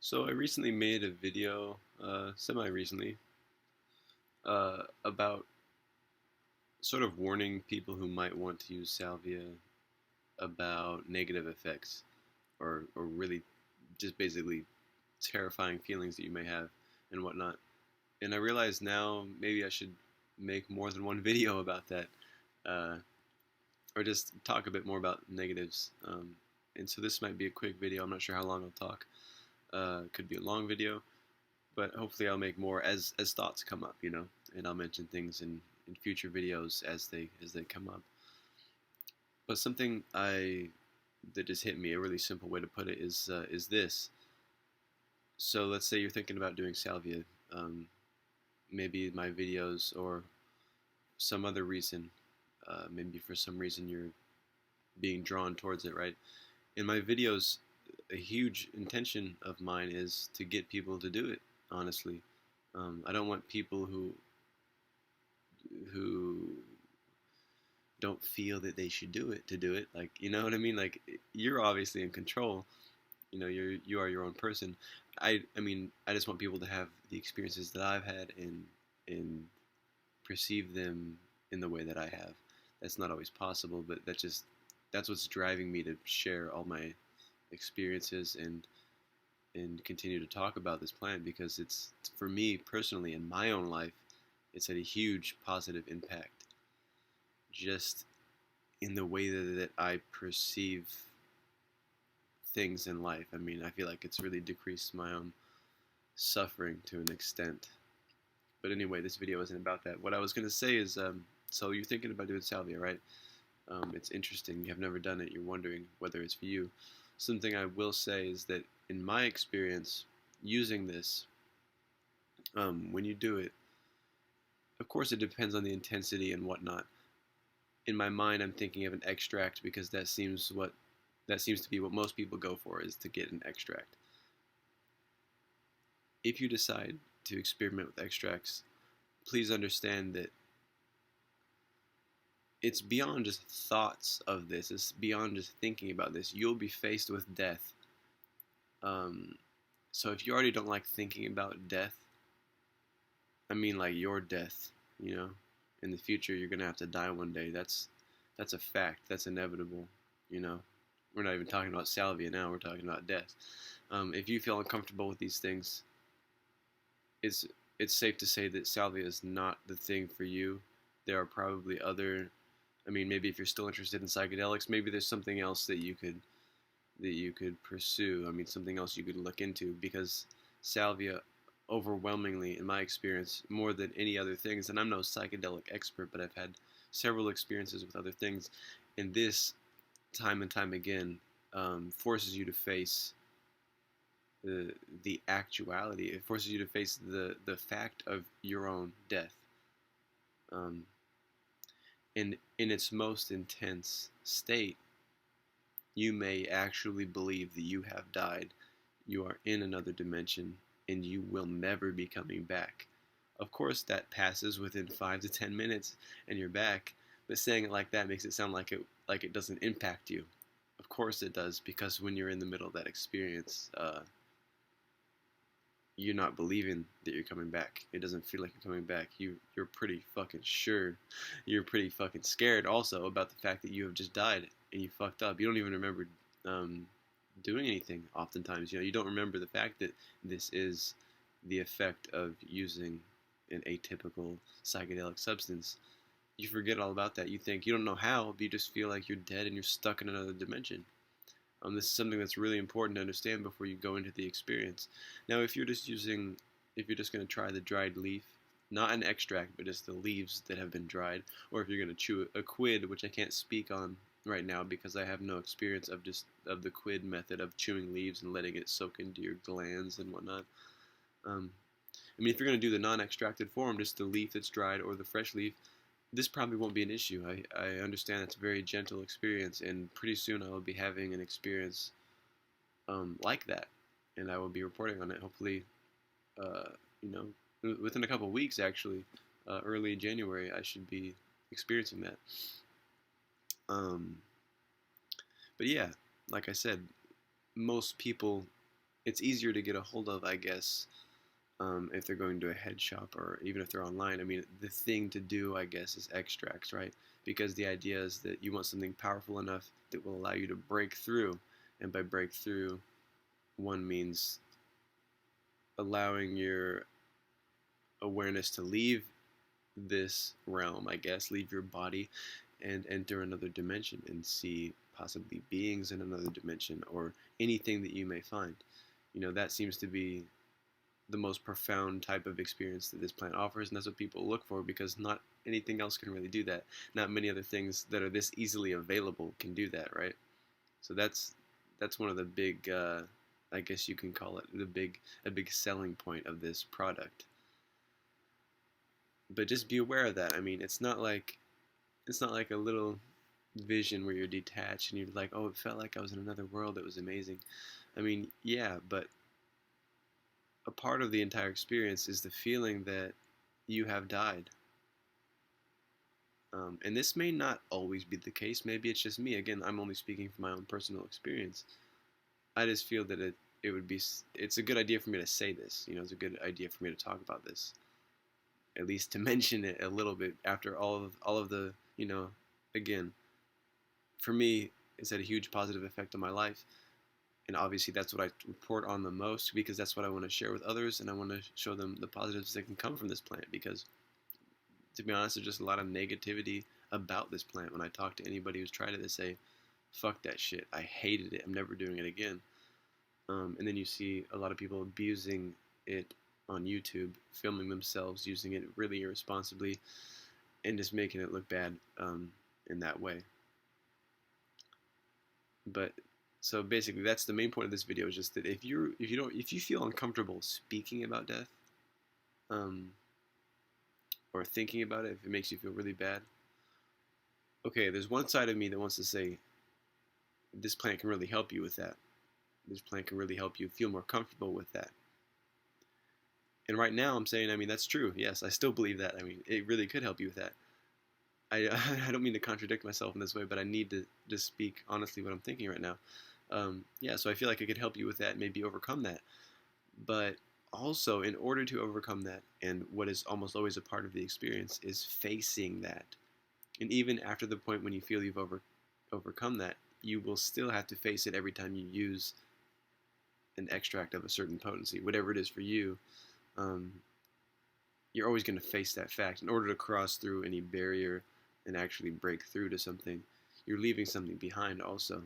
So I recently made a video, semi-recently, about sort of warning people who might want to use salvia about negative effects, or really just basically terrifying feelings that you may have and whatnot. And I realize now maybe I should make more than one video about that, uh, or just talk a bit more about negatives. And so this might be a quick video. I'm not sure how long I'll talk. Could be a long video, but hopefully I'll make more as thoughts come up, and I'll mention things in future videos as they come up. But something I that just hit me, a really simple way to put it is this. So let's say you're thinking about doing salvia, um, maybe my videos or some other reason, maybe for some reason you're being drawn towards it, right? In my videos, a huge intention of mine is to get people to do it. Honestly, I don't want people who don't feel that they should do it to do it. Like, you know what I mean? Like, you're obviously in control. You are your own person. I mean, I just want people to have the experiences that I've had and perceive them in the way that I have. That's not always possible, but that's what's driving me to share all my experiences and continue to talk about this plant, because it's, for me personally in my own life, it's had a huge positive impact just in the way that I perceive things in life. I mean, I feel like it's really decreased my own suffering to an extent. But anyway, this video isn't about that. What I was going to say is, so you're thinking about doing salvia, right? It's interesting. You have never done it. You're wondering whether it's for you. Something I will say is that in my experience using this, when you do it, of course it depends on the intensity and whatnot. In my mind, I'm thinking of an extract because that seems to be what most people go for, is to get an extract. If you decide to experiment with extracts, please understand that it's beyond just thoughts of this. It's beyond just thinking about this. You'll be faced with death. So if you already don't like thinking about death, I mean like your death, in the future you're gonna have to die one day. That's a fact. That's inevitable. You know, we're not even talking about salvia now. We're talking about death. If you feel uncomfortable with these things, it's it's safe to say that salvia is not the thing for you. There are probably other. I mean, maybe if you're still interested in psychedelics, maybe there's something else that you could pursue. I mean, something else you could look into, because salvia, overwhelmingly, in my experience, more than any other things, and I'm no psychedelic expert, but I've had several experiences with other things, and this, time and time again, forces you to face the actuality. It forces you to face the fact of your own death. Um, in its most intense state, you may actually believe that you have died, you are in another dimension, and you will never be coming back. Of course, that passes within 5 to 10 minutes, and you're back. But saying it like that makes it sound like it doesn't impact you. Of course it does, because when you're in the middle of that experience, you're not believing that you're coming back. It doesn't feel like you're coming back. You're pretty fucking sure. You're pretty fucking scared also about the fact that you have just died and you fucked up. You don't even remember doing anything. Oftentimes, you don't remember the fact that this is the effect of using an atypical psychedelic substance. You forget all about that. You think you don't know how, but you just feel like you're dead and you're stuck in another dimension. This is something that's really important to understand before you go into the experience. Now, if you're just going to try the dried leaf, not an extract, but just the leaves that have been dried, or if you're going to chew a quid, which I can't speak on right now because I have no experience of the quid method of chewing leaves and letting it soak into your glands and whatnot. I mean, if you're going to do the non-extracted form, just the leaf that's dried or the fresh leaf, this probably won't be an issue. I understand it's a very gentle experience, and pretty soon I will be having an experience like that, and I will be reporting on it. Hopefully, uh, you know, within a couple of weeks, actually, early January, I should be experiencing that. But yeah, like I said, most people it's easier to get a hold of, I guess, if they're going to a head shop or even if they're online. I mean, the thing to do, I guess, is extracts, right? Because the idea is that you want something powerful enough that will allow you to break through. And by break through, one means allowing your awareness to leave this realm, I guess, leave your body and enter another dimension and see possibly beings in another dimension or anything that you may find. That seems to be the most profound type of experience that this plant offers, and that's what people look for because not anything else can really do that. Not many other things that are this easily available can do that, right? So that's one of the big, I guess you can call it a big selling point of this product. But just be aware of that. I mean, it's not like a little vision where you're detached and you're like, oh, it felt like I was in another world. It was amazing. I mean, yeah, but a part of the entire experience is the feeling that you have died. And this may not always be the case. Maybe it's just me. Again, I'm only speaking from my own personal experience. I just feel that it's a good idea for me to say this. It's a good idea for me to talk about this, at least to mention it a little bit after all of the, again, for me, it's had a huge positive effect on my life. And obviously that's what I report on the most because that's what I want to share with others, and I want to show them the positives that can come from this plant because, to be honest, there's just a lot of negativity about this plant. When I talk to anybody who's tried it, they say, fuck that shit, I hated it, I'm never doing it again. And then you see a lot of people abusing it on YouTube, filming themselves, using it really irresponsibly, and just making it look bad in that way. But so basically, that's the main point of this video. Is just that if you feel uncomfortable speaking about death, or thinking about it, if it makes you feel really bad, okay, there's one side of me that wants to say this plant can really help you with that. This plant can really help you feel more comfortable with that. And right now, I'm saying, I mean, that's true. Yes, I still believe that. I mean, it really could help you with that. I I don't mean to contradict myself in this way, but I need to just speak honestly what I'm thinking right now. Yeah, so I feel like it could help you with that, maybe overcome that. But also, in order to overcome that, and what is almost always a part of the experience, is facing that. And even after the point when you feel you've overcome that, you will still have to face it every time you use an extract of a certain potency, whatever it is for you. Um, you're always going to face that fact. In order to cross through any barrier and actually break through to something, you're leaving something behind also.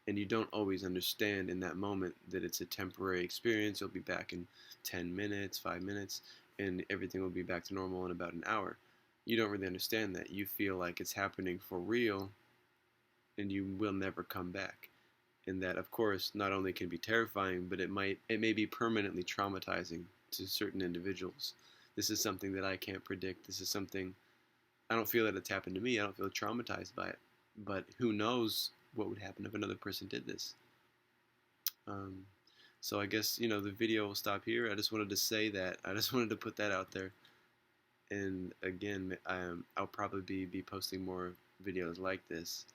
And you don't always understand in that moment that it's a temporary experience. You'll be back in 10 minutes, 5 minutes, and everything will be back to normal in about an hour. You don't really understand that. You feel like it's happening for real, and you will never come back. And that, of course, not only can be terrifying, but it may be permanently traumatizing to certain individuals. This is something that I can't predict. This is something, I don't feel that it's happened to me. I don't feel traumatized by it. But who knows what would happen if another person did this. So I guess, the video will stop here. I just wanted to say that. I just wanted to put that out there. And again, I'll probably be posting more videos like this.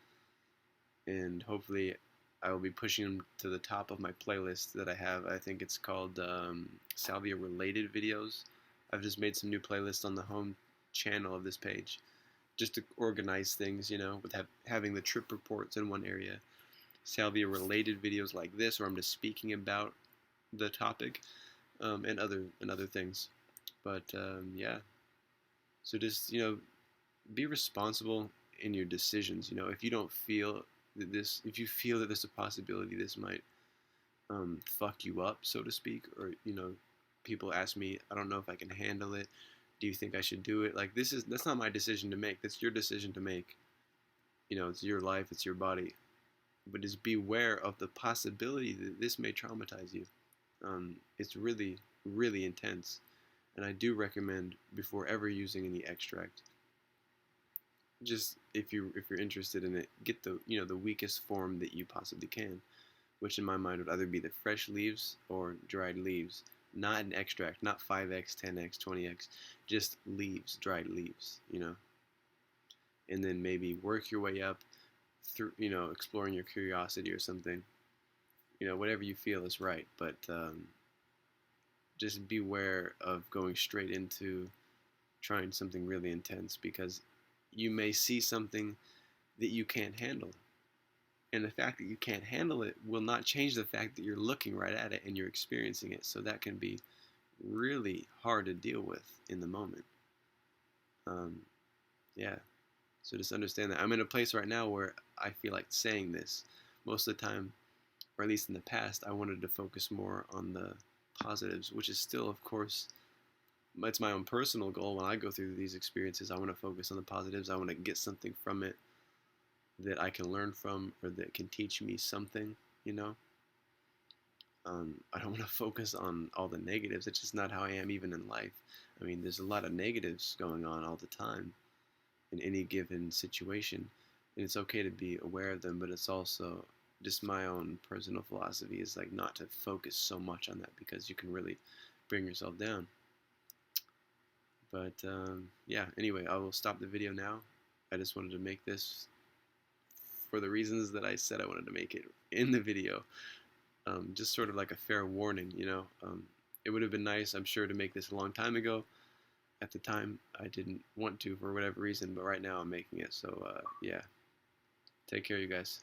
And hopefully I will be pushing them to the top of my playlist that I have. I think it's called Salvia related videos. I've just made some new playlists on the home channel of this page, just to organize things, with having the trip reports in one area, Salvia related videos like this, where I'm just speaking about the topic, and other things. But yeah, so just be responsible in your decisions. If you don't feel if you feel that there's a possibility this might fuck you up, so to speak, or people ask me, I don't know if I can handle it. Do you think I should do it? Like, that's not my decision to make. That's your decision to make. It's your life, it's your body. But just beware of the possibility that this may traumatize you. It's really, really intense. And I do recommend, before ever using any extract, just if you're interested in it, get the the weakest form that you possibly can, which in my mind would either be the fresh leaves or dried leaves. Not an extract, not 5x, 10x, 20x, just leaves, dried leaves, and then maybe work your way up through, exploring your curiosity or something. whatever you feel is right. But just beware of going straight into trying something really intense, because you may see something that you can't handle. And the fact that you can't handle it will not change the fact that you're looking right at it and you're experiencing it. So that can be really hard to deal with in the moment. Um, yeah. So just understand that I'm in a place right now where I feel like saying this. Most of the time, or at least in the past, I wanted to focus more on the positives, which is still, of course, it's my own personal goal. When I go through these experiences, I want to focus on the positives. I want to get something from it that I can learn from, or that can teach me something, you know. I don't want to focus on all the negatives. It's just not how I am even in life. I mean, there's a lot of negatives going on all the time in any given situation, and it's okay to be aware of them, but it's also just my own personal philosophy is like not to focus so much on that, because you can really bring yourself down. But yeah, anyway, I will stop the video now. I just wanted to make this for the reasons that I said I wanted to make it in the video. Just sort of like a fair warning, you know. It would have been nice, I'm sure, to make this a long time ago. At the time, I didn't want to for whatever reason, but right now I'm making it. So, yeah. Take care, you guys.